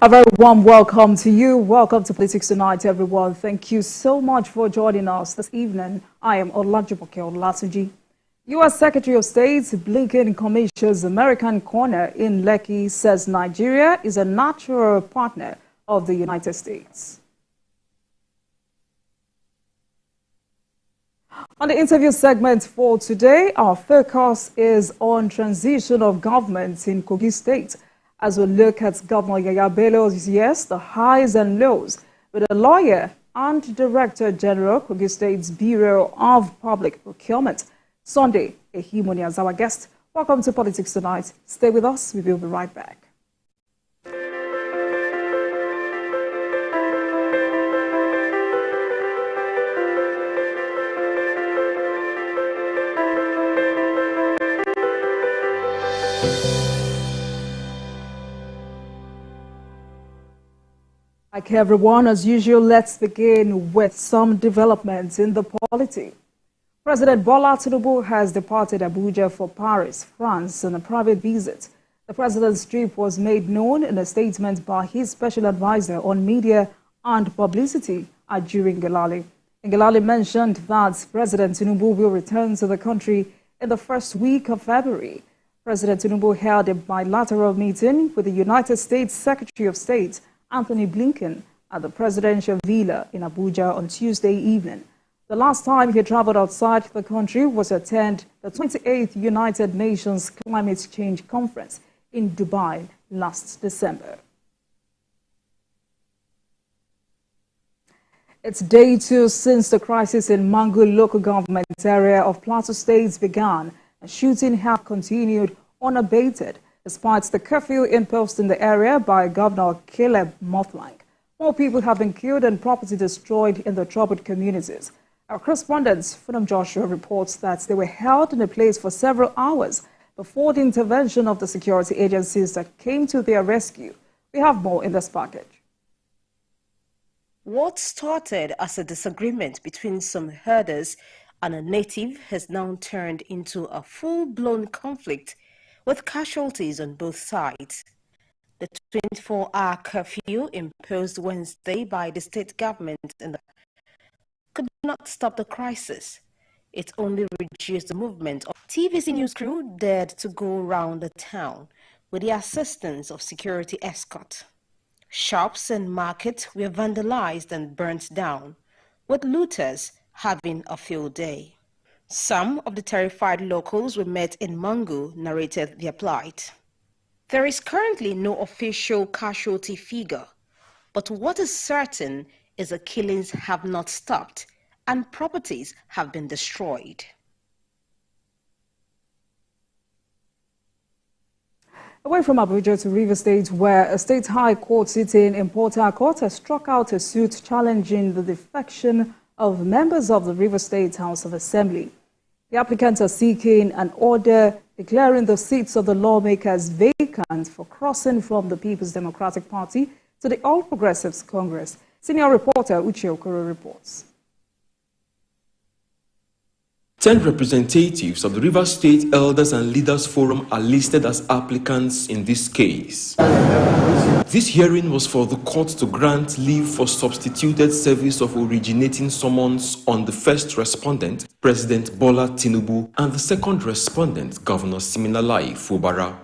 A very warm welcome to you. Welcome to Politics Tonight, everyone. Thank you so much for joining us this evening. I am Olajumoke Olatunji. U.S. Secretary of State Blinken commissions American corner in Lekki, says Nigeria is a natural partner of the United States. On the interview segment for today, our focus is on transition of government in Kogi State, as we look at Governor Bello's the highs and lows with a lawyer and Director General Kogi State's Bureau of Public Procurement. Sunday Ehimoni as our guest. Welcome to Politics Tonight. Stay with us. We will be right back. Like everyone, as usual, let's begin with some developments in the polity. President Bola Tinubu has departed Abuja for Paris, France, on a private visit. The president's trip was made known in a statement by his special advisor on media and publicity, Ajuri Ngelale. Ngelale mentioned that President Tinubu will return to the country in the first week of February. President Tinubu held a bilateral meeting with the United States Secretary of State, Anthony Blinken, at the presidential villa in Abuja on Tuesday evening. The last time he traveled outside the country was to attend the 28th United Nations Climate Change Conference in Dubai last December. It's day 2 since the crisis in Mangu local government area of Plateau State began, and shooting have continued unabated despite the curfew imposed in the area by Governor Caleb Mothlang. More people have been killed and property destroyed in the troubled communities. Our correspondent, Funam Joshua, reports that they were held in a place for several hours before the intervention of the security agencies that came to their rescue. We have more in this package. What started as a disagreement between some herders and a native has now turned into a full-blown conflict with casualties on both sides. The 24-hour curfew imposed Wednesday by the state government could not stop the crisis. It only reduced the movement. TVC News crew dared to go around the town with the assistance of security escort. Shops and markets were vandalized and burnt down, with looters having a field day. Some of the terrified locals we met in Mangu narrated their plight. There is currently no official casualty figure, but what is certain is the killings have not stopped and properties have been destroyed. Away from Abuja to Rivers State, where a state high court sitting in Port Harcourt has struck out a suit challenging the defection of members of the Rivers State House of Assembly. The applicants are seeking an order declaring the seats of the lawmakers vacant for crossing from the People's Democratic Party to the All Progressives Congress. Senior reporter Uche Okoro reports. 10 representatives of the Rivers State Elders and Leaders Forum are listed as applicants in this case. This hearing was for the court to grant leave for substituted service of originating summons on the first respondent, President Bola Tinubu, and the second respondent, Governor Siminalayi Fubara.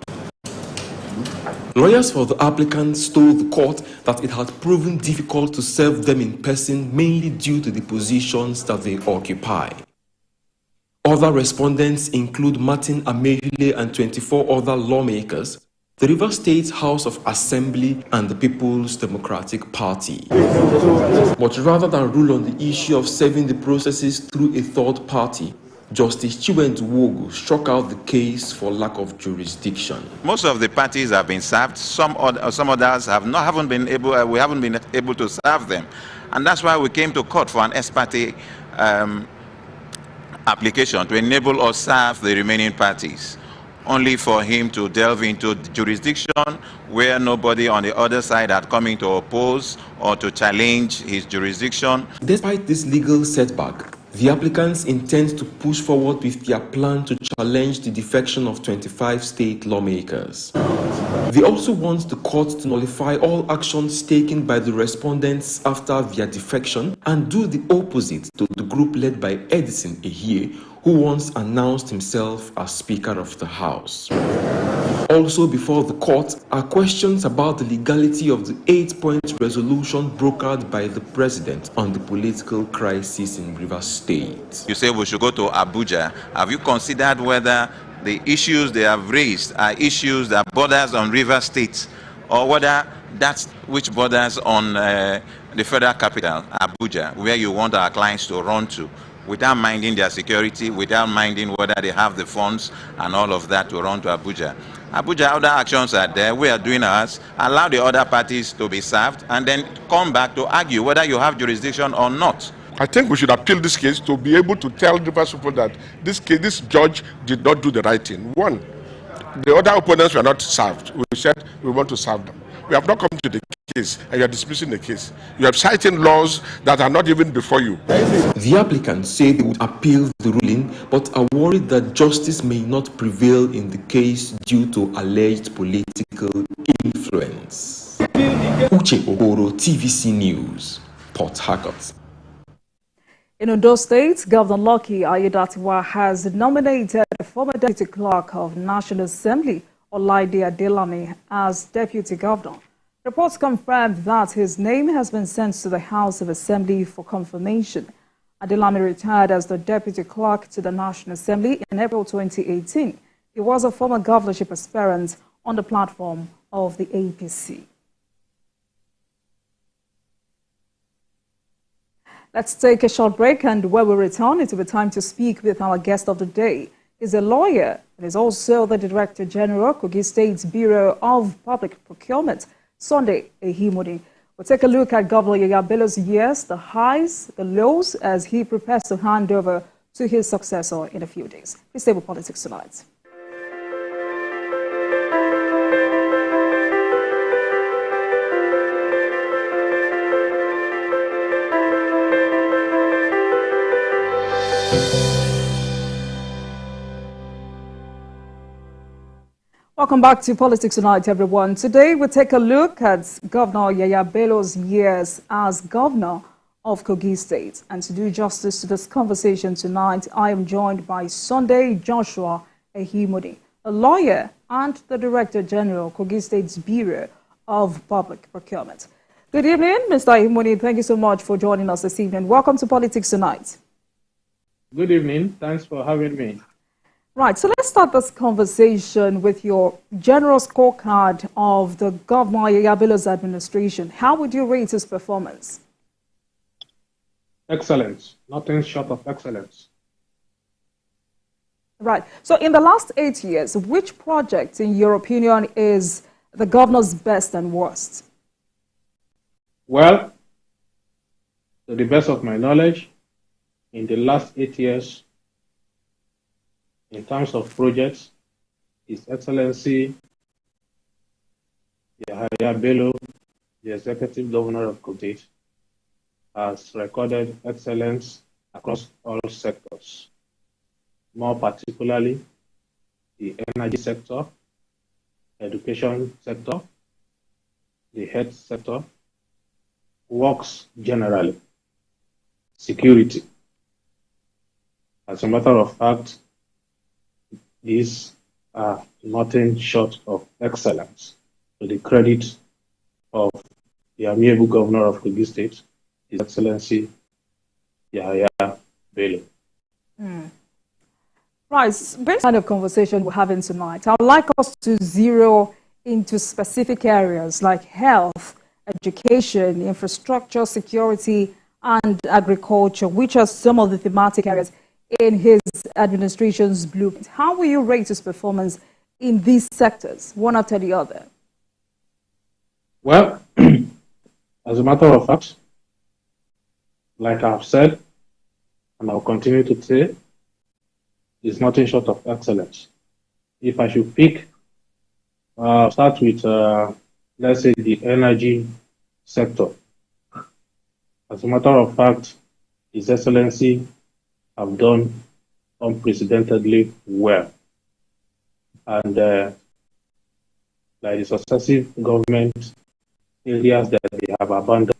Lawyers for the applicants told the court that it had proven difficult to serve them in person, mainly due to the positions that they occupy. Other respondents include Martin Amehule and 24 other lawmakers, the Rivers State House of Assembly, and the People's Democratic Party. But rather than rule on the issue of serving the processes through a third party, Justice Chiwendu Wogu struck out the case for lack of jurisdiction. Most of the parties have been served. Some others haven't been able. We haven't been able to serve them, and that's why we came to court for an ex parte application to enable us serve the remaining parties, only for him to delve into jurisdiction where nobody on the other side had come in to oppose or to challenge his jurisdiction. Despite this legal setback, The applicants intend to push forward with their plan to challenge the defection of 25 state lawmakers. They also want the court to nullify all actions taken by the respondents after their defection and do the opposite to the group led by Edison Ehie, who once announced himself as Speaker of the House. Also before the court are questions about the legality of the 8-point resolution brokered by the president on the political crisis in Rivers State. You say we should go to Abuja. Have you considered whether the issues they have raised are issues that borders on Rivers State, or whether that's which borders on the federal capital, Abuja, where you want our clients to run to, without minding their security, without minding whether they have the funds and all of that to run to Abuja? Abuja, other actions are there. We are doing ours. Allow the other parties to be served and then come back to argue whether you have jurisdiction or not. I think we should appeal this case to be able to tell Rivers people that this judge did not do the right thing. One, the other opponents were not served. We said we want to serve them. We have not come to the case and you are dismissing the case. You are citing laws that are not even before you. The applicants say they would appeal the ruling but are worried that justice may not prevail in the case due to alleged political influence. Uche Okoro, TVC News, Port Harcourt. In Ondo State, Governor Lucky Aiyedatiwa has nominated the former Deputy Clerk of National Assembly, Olaide Adelami, as Deputy Governor. Reports confirmed that his name has been sent to the House of Assembly for confirmation. Adelami retired as the Deputy Clerk to the National Assembly in April 2018. He was a former governorship aspirant on the platform of the APC. Let's take a short break, and when we return, it will be time to speak with our guest of the day. He's a lawyer and is also the Director General, Kogi State's Bureau of Public Procurement, Sunday Ehimodi. We'll take a look at Governor Yaya Bello's years, the highs, the lows, as he prepares to hand over to his successor in a few days. Please stay with Politics Tonight. Welcome back to Politics Tonight, everyone. Today, we take a look at Governor Yaya Bello's years as governor of Kogi State. And to do justice to this conversation tonight, I am joined by Sunday Joshua Ehimodi, a lawyer and the Director General, Kogi State's Bureau of Public Procurement. Good evening, Mr. Ehimodi. Thank you so much for joining us this evening. Welcome to Politics Tonight. Good evening. Thanks for having me. Right, so let's start this conversation with your general scorecard of the Governor Yaya Bello's administration. How would you rate his performance? Excellence. Nothing short of excellence. Right. So in the last 8 years, which project, in your opinion, is the governor's best and worst? Well, to the best of my knowledge, in the last 8 years, in terms of projects, His Excellency Yaya Bello, the Executive Governor of Kogi, has recorded excellence across all sectors, more particularly the energy sector, education sector, the health sector, works generally, security. As a matter of fact, these are nothing short of excellence, to the credit of the amiable governor of Kogi State, His Excellency Yaya Bello. Right, based on the kind of conversation we're having tonight, I would like us to zero into specific areas like health, education, infrastructure, security, and agriculture, which are some of the thematic areas in his administration's blueprint. How will you rate his performance in these sectors, one after the other? Well, as a matter of fact, like I've said, and I'll continue to say, is nothing short of excellence. If I should pick, start with, let's say, the energy sector. As a matter of fact, His Excellency have done unprecedentedly well. And like the successive government areas that they have abandoned,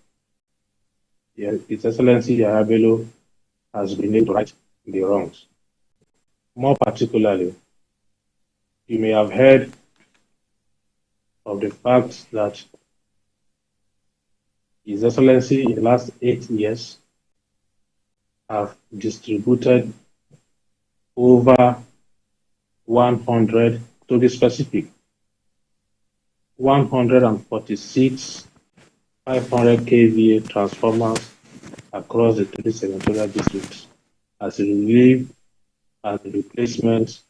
His Excellency Bello has been able to right the wrongs. More particularly, you may have heard of the fact that His Excellency in the last 8 years have distributed over 100, to be specific, 146 500 kVA transformers across the 3 senatorial districts as a relief and replacement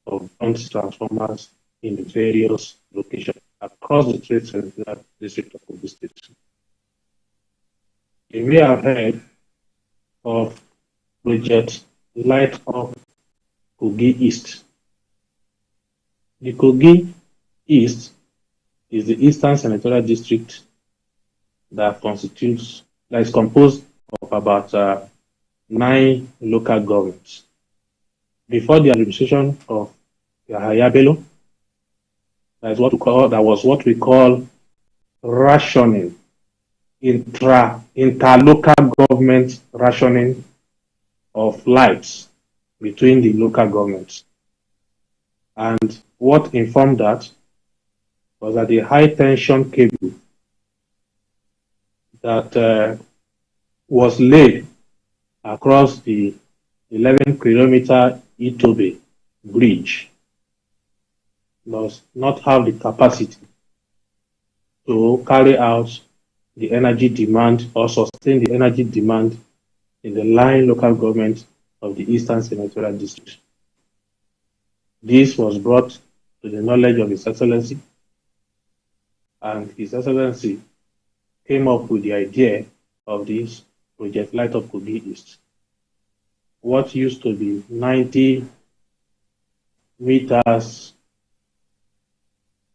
of burnt transformers in the various locations across the 3 senatorial districts of Kogi State. You may have heard of Project Light Up Kogi East. The Kogi East is the Eastern Senatorial District that is composed of about 9 local governments. Before the administration of Bello, that was what we call rationing, interlocal government rationing of lights between the local governments. And what informed that was that the high tension cable that was laid across the 11-kilometer Itobe bridge does not have the capacity to carry out the energy demand or sustain the energy demand in the 9 local government of the Eastern Senatorial District. This was brought to the knowledge of His Excellency, and His Excellency came up with the idea of this Project Light Up Kogi East. What used to be 90 meters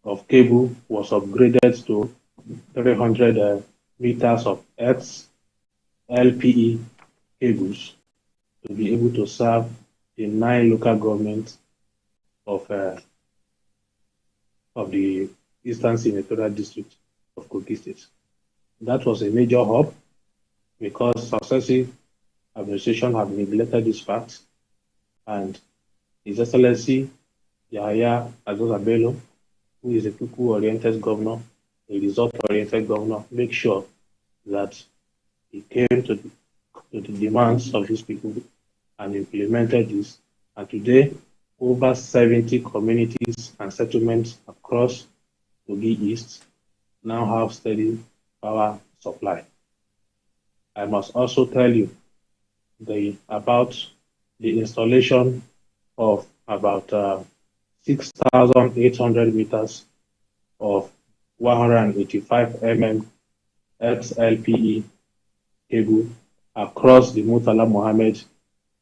of cable was upgraded to 300 meters of LPE cables to be able to serve the 9 local governments of the Eastern Senatorial District of Kogi State. That was a major hub because successive administration have neglected this fact, and His Excellency Yahaya Bello, who is a people-oriented governor, a result-oriented governor, make sure that he came to the demands of these people and implemented this. And today, over 70 communities and settlements across Kogi East now have steady power supply. I must also tell you about the installation of about 6,800 meters of 185 mm XLPE cable across the Murtala Mohammed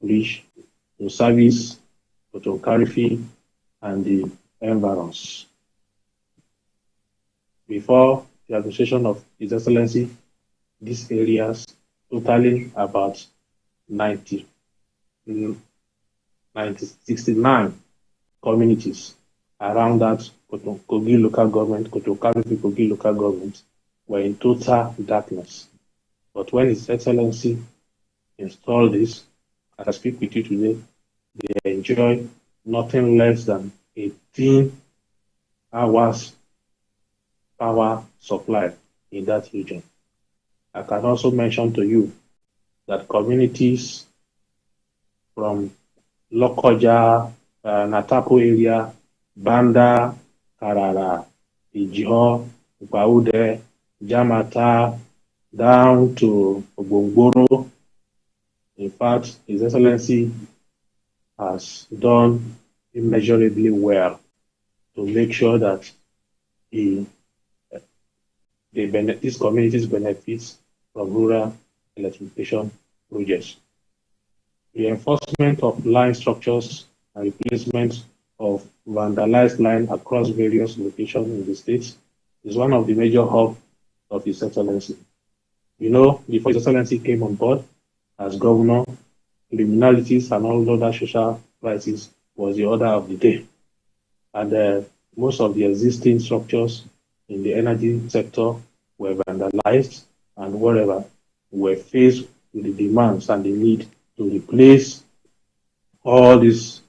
Bridge to service Karifi and the environs. Before the administration of His Excellency, these areas totaling about 69 communities around that Kogi local government, Karifi Kogi local government, were in total darkness. But when His Excellency installed this, as I speak with you today, they enjoy nothing less than 18 hours power supply in that region. I can also mention to you that communities from Lokoja, Natapo area, Banda, Karara, Ijiho, Baude, Jamata, down to Ogbongboro. In fact, His Excellency has done immeasurably well to make sure that these communities benefit from rural electrification projects. Reinforcement of line structures and replacement of vandalized line across various locations in the state is one of the major hubs of His Excellency. You know, before His Excellency came on board as governor, criminalities and all other social crises was the order of the day. And most of the existing structures in the energy sector were vandalized, and wherever were faced with the demands and the need to replace all these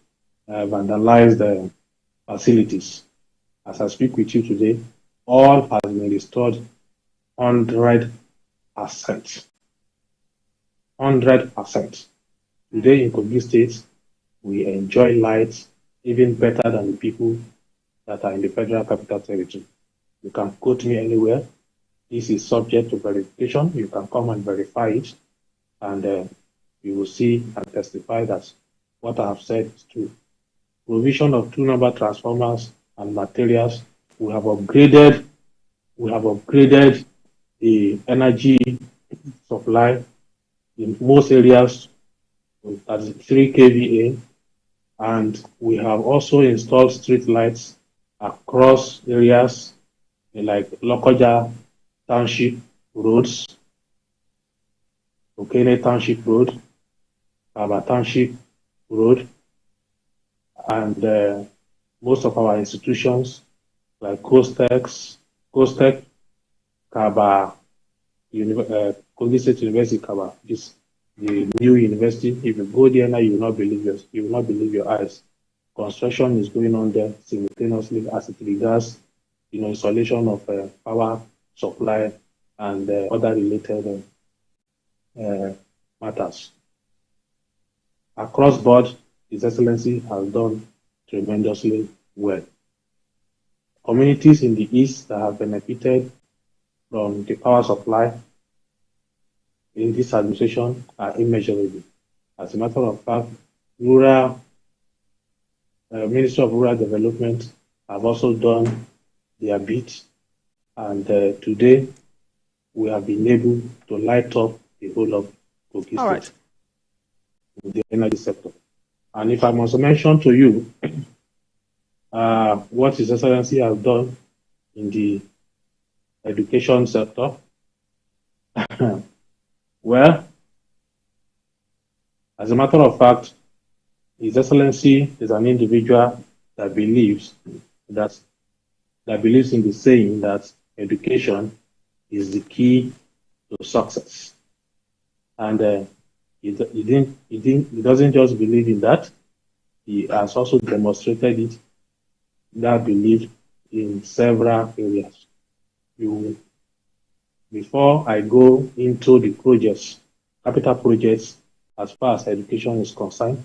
vandalized facilities. As I speak with you today, all has been restored 100%. 100%. Today in Kogi State, we enjoy light even better than the people that are in the Federal Capital Territory. You can quote me anywhere. This is subject to verification. You can come and verify it, and you will see and testify that what I have said is true. Provision of 2-number transformers and materials. We have upgraded the energy supply in most areas at 3 kVA, and we have also installed street lights across areas like Lokoja Township roads, Okene Township Road, Aba Township Road, and most of our institutions like Costec, Kaba, Kogi State University, Kaba, this the new university. If you go there now, you will not believe your eyes. Construction is going on there simultaneously as it regards, installation of power supply and other related matters. Across board, His Excellency has done tremendously well. Communities in the east that have benefited from the power supply in this administration are immeasurable. As a matter of fact, Ministry of Rural Development have also done their bit, and today we have been able to light up the whole of Kogi State in the energy sector. And if I must mention to you what His Excellency has done in the education sector, well, as a matter of fact, His Excellency is an individual that believes in the saying that education is the key to success. And he doesn't just believe in that. He has also demonstrated that belief in several areas. Before I go into the capital projects, as far as education is concerned,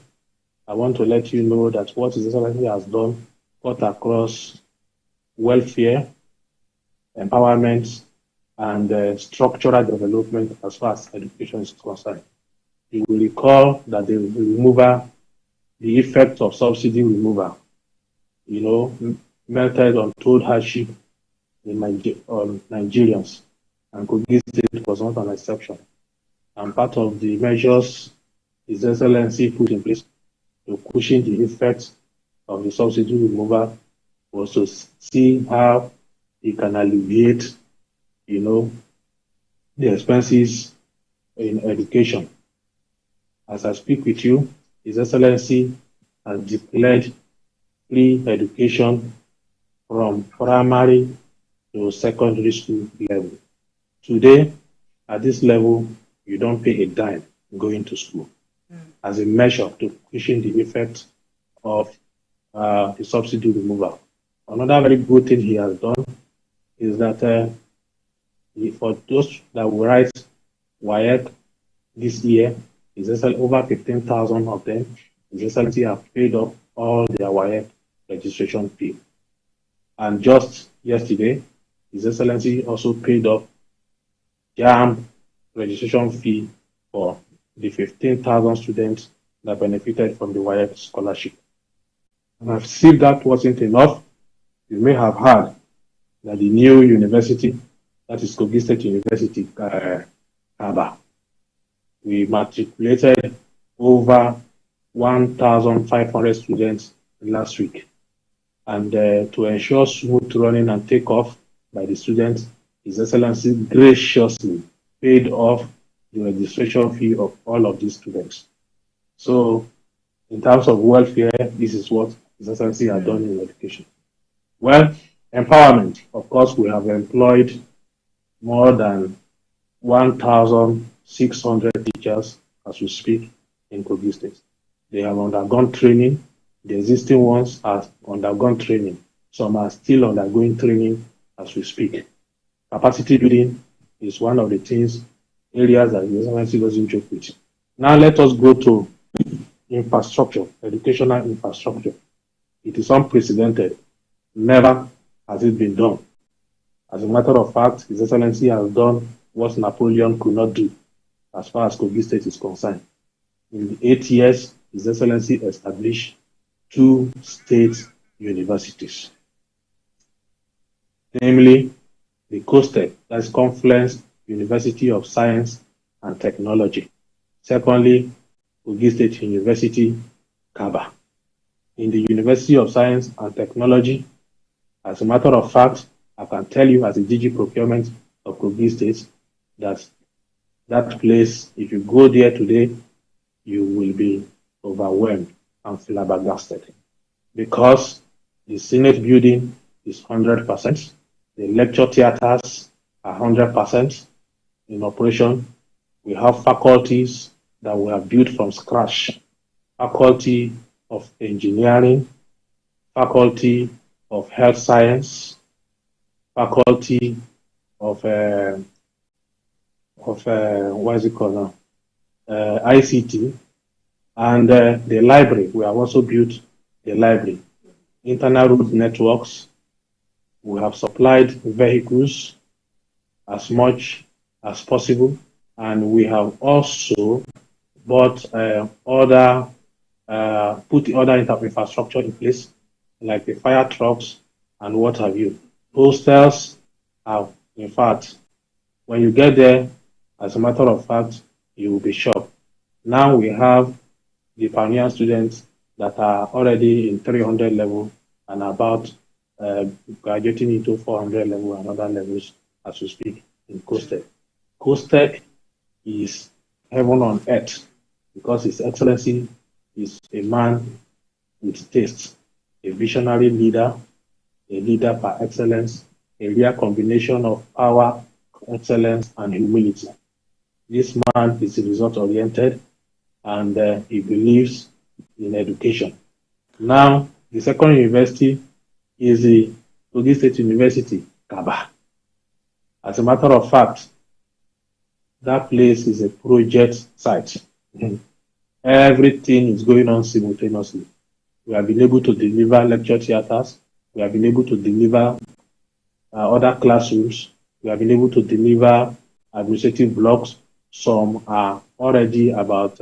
I want to let you know that what His Excellency has done cut across welfare, empowerment, and structural development as far as education is concerned. You will recall that the effect of subsidy removal, melted untold hardship on Nigerians, and Kogi State was not an exception. And part of the measures His Excellency put in place to cushion the effects of the subsidy removal was to see how he can alleviate, the expenses in education. As I speak with you, His Excellency has declared free education from primary to secondary school level. Today, at this level, you don't pay a dime going to school as a measure to cushion the effect of the subsidy removal. Another very good thing he has done is that for those that will write WAEC this year, over 15,000 of them, His Excellency have paid off all their WAEC registration fee. And just yesterday, His Excellency also paid off JAM registration fee for the 15,000 students that benefited from the WAEC scholarship. And as if that wasn't enough, you may have heard that the new university, that is Kogi State University, Kaba, we matriculated over 1,500 students last week. And to ensure smooth running and takeoff by the students, His Excellency graciously paid off the registration fee of all of these students. So in terms of welfare, this is what His Excellency has done in education. Well, empowerment. Of course, we have employed more than 1,600 teachers as we speak in Kogi State. They have undergone training. The existing ones have undergone training. Some are still undergoing training as we speak. Capacity building is one of the areas that the excellency doesn't joke with. Now let us go to infrastructure, educational infrastructure. It is unprecedented. Never has it been done. As a matter of fact, His Excellency has done what Napoleon could not do as far as Kogi State is concerned. In the 8 years, His Excellency established 2 state universities, namely the COSTECH, that's Confluence University of Science and Technology. Secondly, Kogi State University, Kaba. In the University of Science and Technology, as a matter of fact, I can tell you as a DG procurement of Kogi State that that place, if you go there today, you will be overwhelmed and flabbergasted because the Senate building is 100%, the lecture theaters are 100% in operation. We have faculties that we have built from scratch, faculty of engineering, faculty of health science, faculty of what is it called now? ICT, and the library. We have also built the library. Internal road networks. We have supplied vehicles as much as possible, and we have also bought put the other infrastructure in place, like the fire trucks and what have you. Hostels have, in fact, when you get there, as a matter of fact, you will be shocked. Now we have the pioneer students that are already in 300 level and about graduating into 400 level and other levels as we speak in COSTECH. COSTECH is heaven on earth because His Excellency is a man with taste, a visionary leader, a leader par excellence, a rare combination of power, excellence, and humility. This man is result-oriented and he believes in education. Now, the second university is the Kogi State University, Kaba. As a matter of fact, that place is a project site. Everything is going on simultaneously. We have been able to deliver lecture theaters. We have been able to deliver other classrooms. We have been able to deliver administrative blocks. Some are already about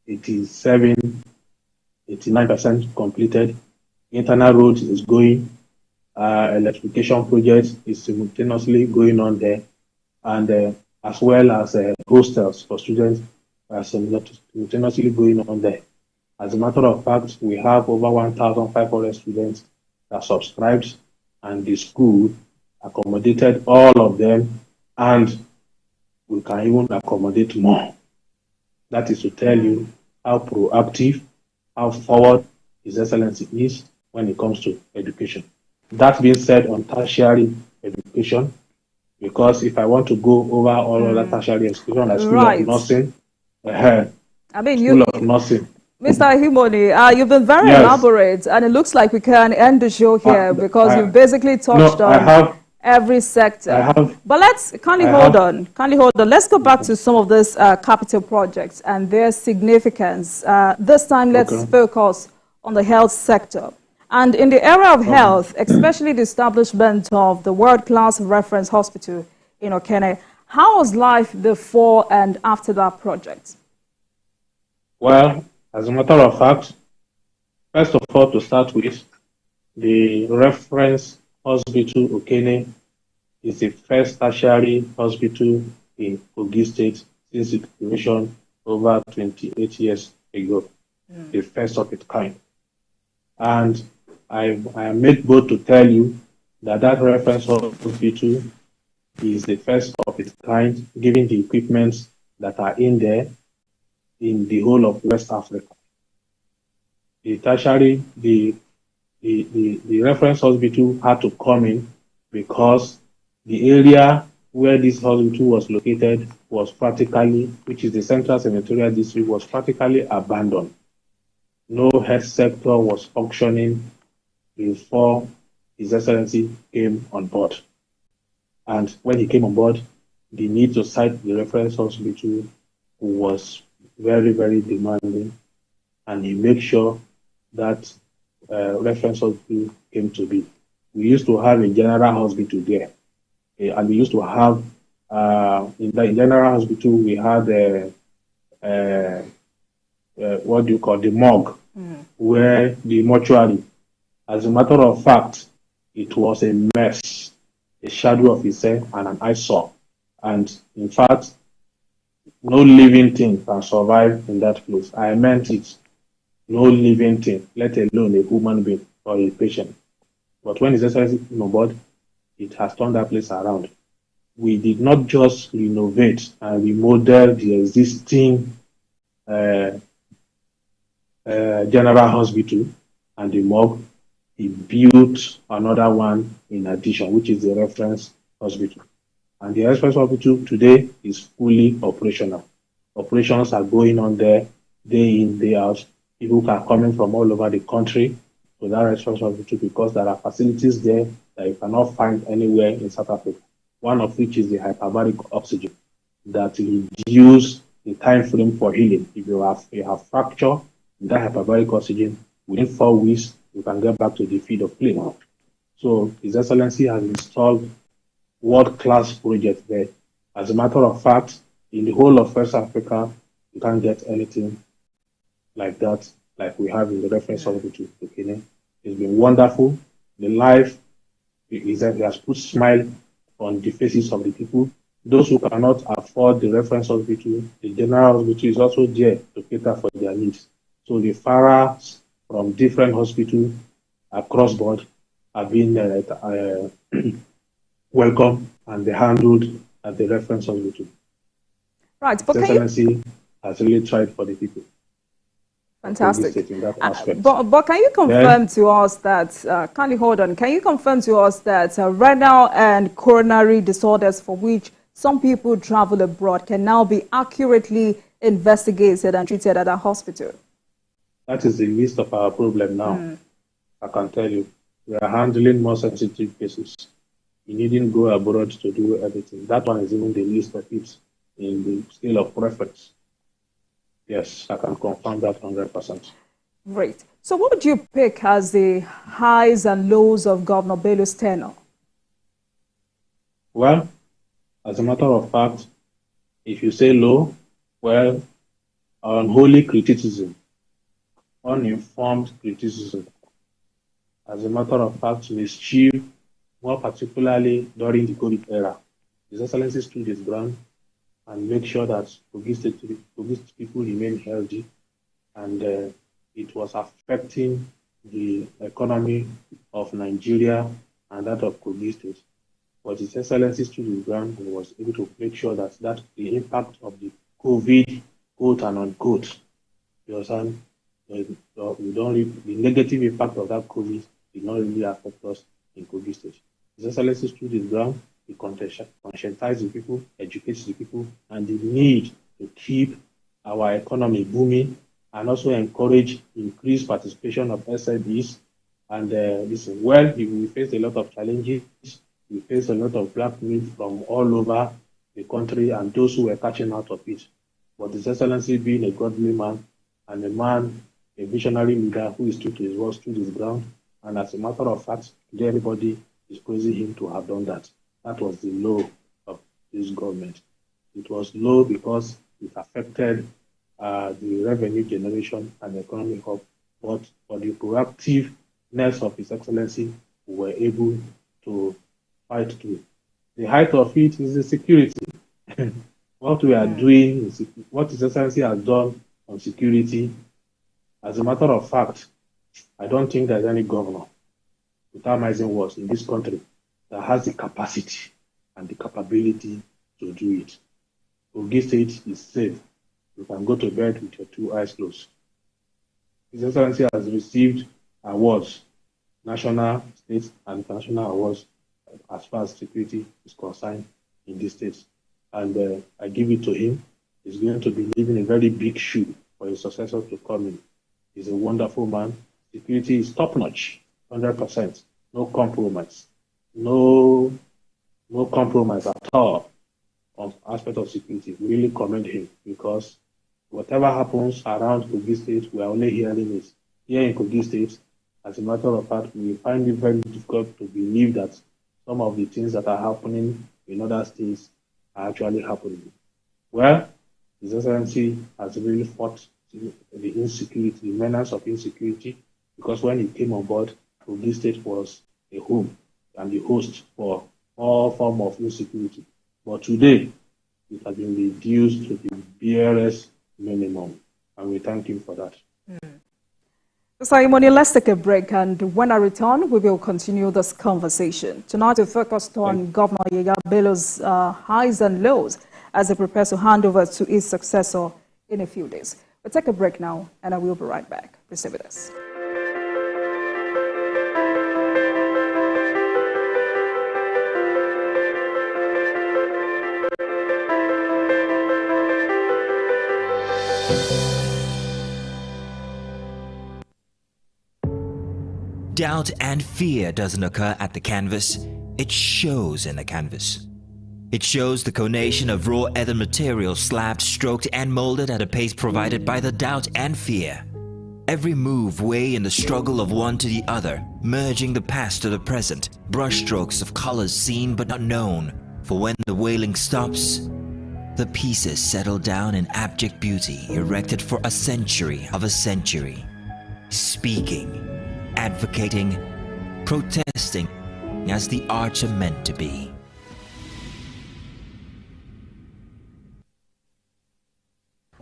87, 89% completed. Internal road is going. Electrification project is simultaneously going on there, and as well as hostels for students are simultaneously going on there. As a matter of fact, we have over 1,500 students that subscribed, and the school accommodated all of them, and we can even accommodate more. That is to tell you how proactive, how forward His Excellency is when it comes to education. That being said, on tertiary education, because if I want to go over all other tertiary education, like School of Nursing, School of Nursing. Mr. Himoni, you've been very elaborate, and it looks like we can end the show here because you've basically touched on every sector. But let's kindly hold on. Let's go back to some of these capital projects and their significance. This time, let's focus on the health sector. And in the area of health, especially the establishment of the world-class reference hospital in Okene, how was life before and after that project? Well, as a matter of fact, first of all, to start with, the reference hospital Okene is the first tertiary hospital in Kogi State since its creation over 28 years ago, the first of its kind. And I am made bold to tell you that that reference hospital is the first of its kind, given the equipment that are in there, in the whole of West Africa. The tertiary, the reference hospital had to come in because the area where this hospital was located was practically, which is the Central Senatorial District, was practically abandoned. No health sector was functioning before His Excellency came on board. And when he came on board, the need to site the reference hospital was very, very demanding, and he made sure that reference hospital came to be. We used to have a general hospital there, and we used to have in the general hospital we had what do you call the morgue, where the mortuary. As a matter of fact, it was a mess, a shadow of itself and an eyesore. And in fact, no living thing can survive in that place. I meant it. No living thing, let alone a human being or a patient. But when His Excellency came on board, it has turned that place around. We did not just renovate and remodel the existing general hospital and the morgue. He built another one in addition, which is the reference hospital. And the reference hospital today is fully operational. Operations are going on there day in, day out. People are coming from all over the country to that reference hospital because there are facilities there that you cannot find anywhere in South Africa. One of which is the hyperbaric oxygen that reduces the time frame for healing. If you have fracture in that hyperbaric oxygen, within 4 weeks, you can get back to the field of play. So His Excellency has installed world-class projects there. As a matter of fact, in the whole of West Africa, you can't get anything like that, like we have in the reference hospital. Okay? It's been wonderful. The life has put smile on the faces of the people. Those who cannot afford the reference hospital, the general hospital is also there to cater for their needs. So the farmers from different hospitals across board have been welcome and they handled at the reference hospital. Right, but His Excellency has really tried for the people. Fantastic. But can you confirm to us that, kindly hold on, can you confirm to us that renal and coronary disorders for which some people travel abroad can now be accurately investigated and treated at a hospital? That is the least of our problem now. I can tell you. We are handling more sensitive cases. You needn't go abroad to do everything. That one is even the least of it in the scale of preference. Yes, I can confirm that 100%. Great. So what would you pick as the highs and lows of Governor Bello's tenure? Well, as a matter of fact, if you say low, well, unholy criticism, uninformed criticism. As a matter of fact, mischief, more particularly during the COVID era. His Excellency stood his ground and make sure that Kogi State people remain healthy, and it was affecting the economy of Nigeria and that of Kogi State. But His Excellency stood his ground and was able to make sure that the impact of the COVID, quote and unquote, you understand, the negative impact of that COVID did not really affect us in Kogi State. His Excellency stood his ground. He conscientized the people, educates the people, and the need to keep our economy booming and also encourage increased participation of SMEs. And listen, well, we faced a lot of challenges. We faced a lot of black meat from all over the country and those who were catching out of it. But His Excellency, being a godly man and a visionary leader who is true to his word, stood his ground. And as a matter of fact, everybody is praising him to have done that. That was the low of this government. It was low because it affected the revenue generation and the economic hub. But for the proactiveness of His Excellency, we were able to fight through. The height of it is the security. What we are doing, what His Excellency has done on security, as a matter of fact, I don't think there's any governor, without minusing words, in this country that has the capacity and the capability to do it. Kogi State is safe. you can go to bed with your two eyes closed. His Excellency has received awards, national, state, and international awards as far as security is concerned in this state. And I give it to him. He's going to be leaving a very big shoe for his successor to come in. He's a wonderful man. Security is top-notch, 100%. No compromise. No compromise at all on aspect of security. We really commend him because whatever happens around Kogi State, we are only hearing it. Here in Kogi State, as a matter of fact, we find it very difficult to believe that some of the things that are happening in other states are actually happening. Well, His Excellency has really fought the insecurity, the menace of insecurity, because when he came on board, Kogi State was a home and the host for all form of insecurity. But today, it has been reduced to the barest minimum, and we thank him for that. Simon, let's take a break, and when I return, we will continue this conversation. Tonight, we focused on Governor Yega Bello's highs and lows as he prepares to hand over to his successor in a few days. We'll take a break now, and I will be right back. Please stay with us. Doubt and fear doesn't occur at the canvas, it shows in the canvas. It shows the conation of raw earthen material slabbed, stroked and molded at a pace provided by the doubt and fear. Every move way in the struggle of one to the other, merging the past to the present, brushstrokes of colors seen but not known, for when the wailing stops, the pieces settle down in abject beauty erected for a century of a century, speaking, advocating, protesting as the arts are meant to be.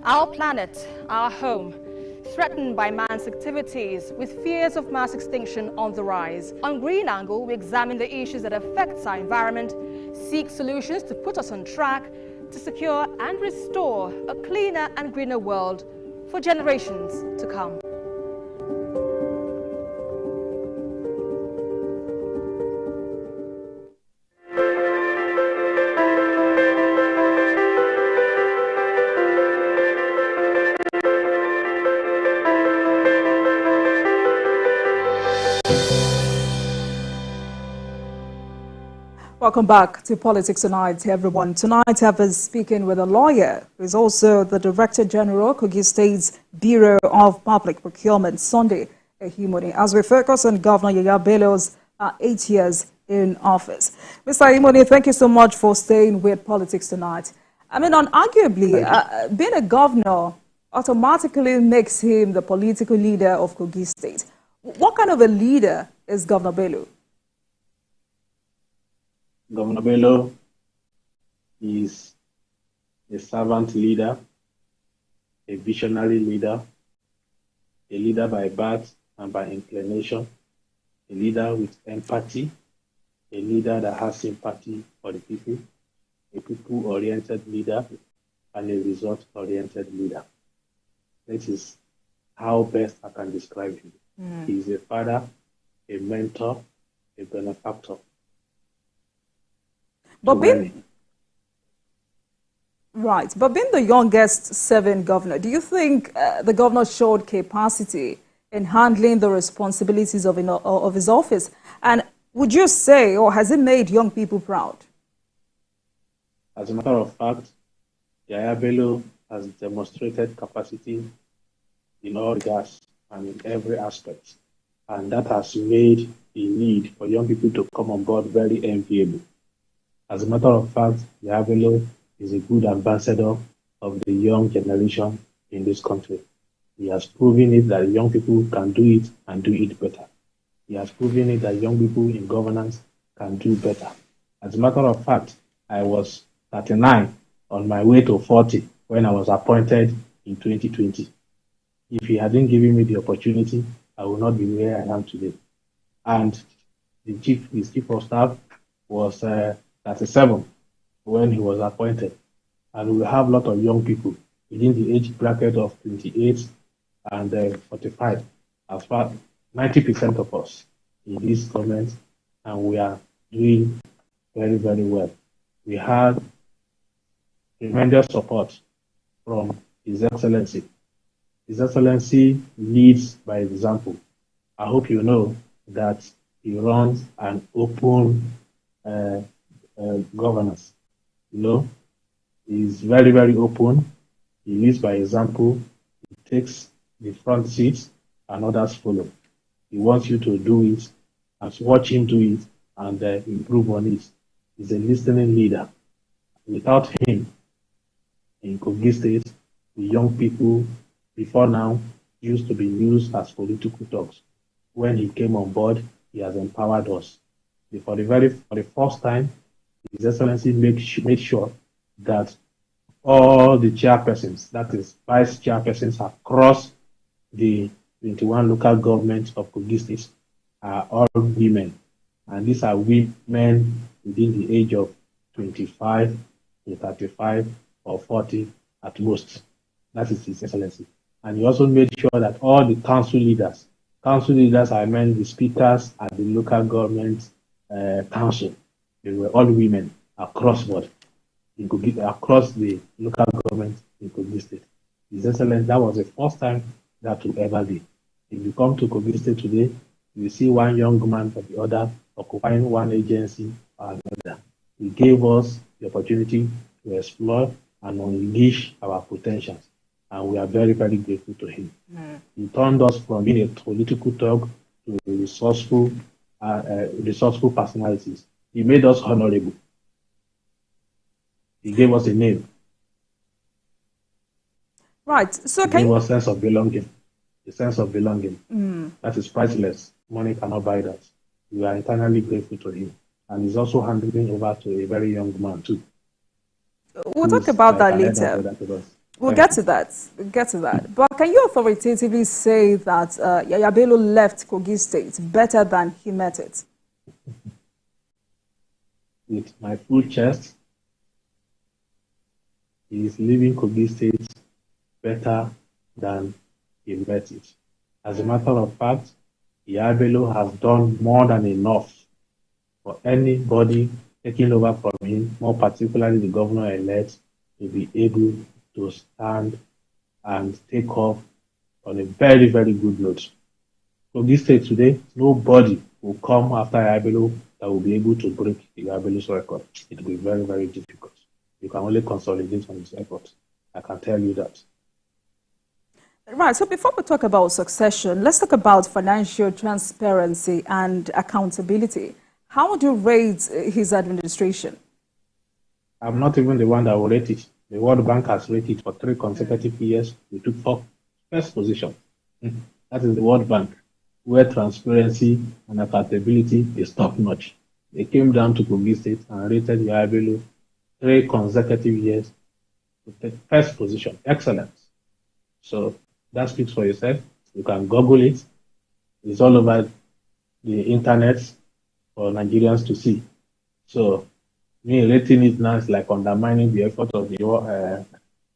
Our planet, our home, threatened by man's activities with fears of mass extinction on the rise. On Green Angle, we examine the issues that affect our environment, seek solutions to put us on track to secure and restore a cleaner and greener world for generations to come. Welcome back to Politics Tonight, everyone. Tonight, I was speaking with a lawyer who is also the Director General, Kogi State's Bureau of Public Procurement, Sunday Ehimoni, as we focus on Governor Yega Bello's 8 years in office. Mr. Ehimoni, thank you so much for staying with Politics Tonight. I mean, unarguably, being a governor automatically makes him the political leader of Kogi State. What kind of a leader is Governor Bello? Governor Bello is a servant leader, a visionary leader, a leader by birth and by inclination, a leader with empathy, a leader that has sympathy for the people, a people-oriented leader, and a result-oriented leader. This is how best I can describe him. He is a father, a mentor, a benefactor. But being the youngest serving governor, do you think the governor showed capacity in handling the responsibilities of his office? And would you say, or has it made young people proud? As a matter of fact, Yaya Bello has demonstrated capacity in all regards and in every aspect. And that has made the need for young people to come on board very enviable. As a matter of fact, Yaya Bello is a good ambassador of the young generation in this country. He has proven it that young people can do it and do it better. He has proven it that young people in governance can do better. As a matter of fact, I was 39 on my way to 40 when I was appointed in 2020. If he hadn't given me the opportunity, I would not be where I am today. And his chief of staff was 37 when he was appointed. And we have a lot of young people within the age bracket of 28 and 45, as far 90% of us in this government, and we are doing very, very well. We had tremendous support from His Excellency. His Excellency leads by example. I hope you know that he runs an open governance. You know, he's very, very open. He leads by example. He takes the front seat and others follow. He wants you to do it and watch him do it and improve on it. He's a listening leader. Without him, in Kogi State, the young people before now used to be used as political dogs. When he came on board, he has empowered us. For the first time, His Excellency made sure that all the chairpersons, that is vice chairpersons across the 21 local governments of Kogi State, are all women. And these are women within the age of 25 to 35 or 40 at most. That is His Excellency. And he also made sure that all the council leaders, I meant the speakers at the local government council, they were all women across board, across the local government in Kogi State. His Excellency, that was the first time that will ever be. If you come to Kogi State today, you see one young man or the other occupying one agency or another. He gave us the opportunity to explore and unleash our potentials. And we are very, very grateful to him. He turned us from being a political dog to resourceful personalities. He made us honorable. He gave us a name. Right. So he gave us a sense of belonging. A sense of belonging. That is priceless. Money cannot buy that. We are eternally grateful to him. And he's also handing over to a very young man too. We'll talk about that later. We'll get to that. But can you authoritatively say that Yaya Bello left Kogi State better than he met it? With my full chest, he is leaving Kogi State better than he met it. As a matter of fact, Yaya Bello has done more than enough for anybody taking over from him, more particularly the governor-elect, to be able to stand and take off on a very, very good note. So this state today, nobody will come after Yaya Bello that will be able to break Yaya Bello's record. It will be very, very difficult. You can only consolidate on his effort. I can tell you that. Right, so before we talk about succession, let's talk about financial transparency and accountability. How would you rate his administration? I'm not even the one that will rate it. The World Bank has rated it for 3 consecutive years. We took first position. That is the World Bank, where transparency and accountability is top-notch. They came down to Kogi State and rated Yaya Bello 3 consecutive years to take first position. Excellence. So that speaks for yourself. You can Google it. It's all over the internet for Nigerians to see. So me rating it now is like undermining the effort of the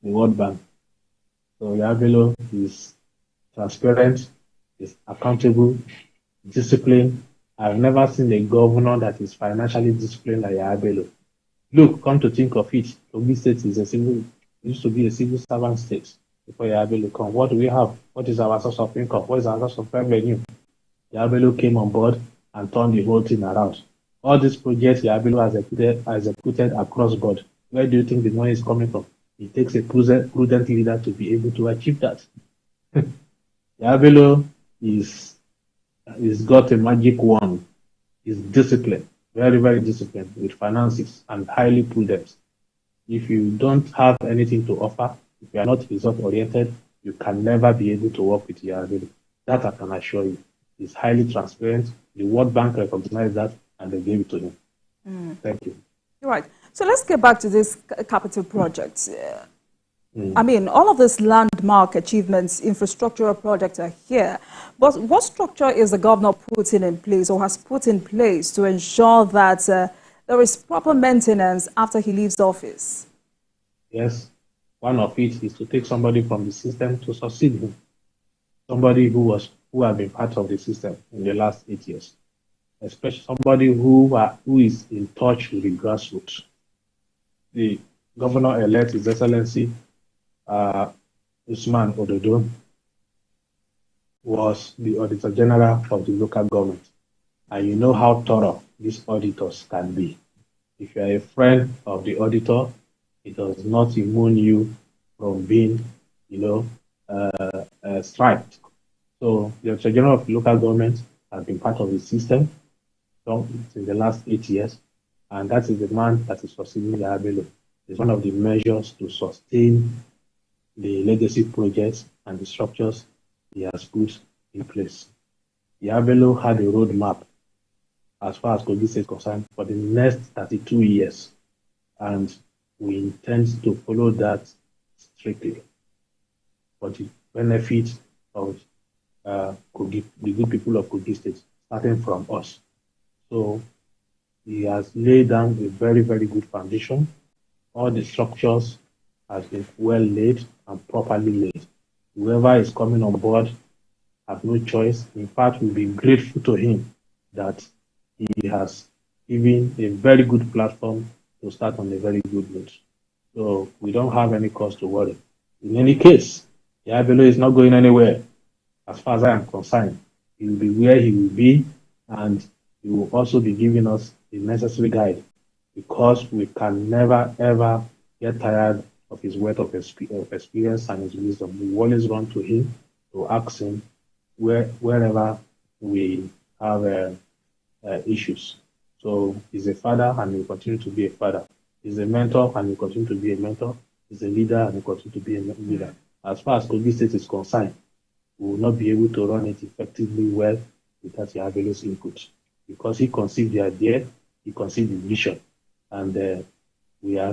World Bank. So Yaya Bello is transparent, is accountable, disciplined. I've never seen a governor that is financially disciplined like Yaya Bello. Look, come to think of it, Kogi State used to be a civil servant state before Yaya Bello come. What do we have? What is our source of income? What is our source of revenue? Yaya Bello came on board and turned the whole thing around. All these projects Yaya Bello has executed across board. Where do you think the money is coming from? It takes a prudent leader to be able to achieve that. Yaya Bello is got a magic wand. He's disciplined, very, very disciplined with finances and highly prudent. If you don't have anything to offer, if you are not result-oriented, you can never be able to work with Yaya Bello. That I can assure you. He's highly transparent. The World Bank recognized that and they gave it to him. Thank you. Right. So let's get back to this capital project. I mean, all of these landmark achievements, infrastructural projects are here. But what structure is the governor putting in place or has put in place to ensure that there is proper maintenance after he leaves office? Yes. One of it is to take somebody from the system to succeed him, somebody who had been part of the system in the last 8 years, especially somebody who is in touch with the grassroots. The governor-elect, His Excellency Usman Ododo, was the Auditor General of the local government. And you know how thorough these auditors can be. If you are a friend of the auditor, it does not immune you from being, striped. So the Auditor General of the local government has been part of the system in the last 8 years, and that is the man that is succeeding Bello. It's one of the measures to sustain the legacy projects and the structures he has put in place. Bello had a roadmap as far as Kogi State is concerned for the next 32 years, and we intend to follow that strictly for the benefit of Kogi, the good people of Kogi State, starting from us. So he has laid down a very, very good foundation. All the structures has been well laid and properly laid. Whoever is coming on board have no choice. In fact, we'll be grateful to him that he has given a very good platform to start on a very good note. So we don't have any cause to worry. In any case, Bello is not going anywhere. As far as I am concerned, he will be where he will be, and he will also be giving us the necessary guide, because we can never, ever get tired of his wealth of experience and his wisdom. We always run to him to ask him wherever we have issues. So he's a father, and he will continue to be a father. He's a mentor, and he will continue to be a mentor. He's a leader, and he will continue to be a leader. As far as Kogi State is concerned, we will not be able to run it effectively well without Bello's input, because he conceived the idea, he conceived the vision, and we are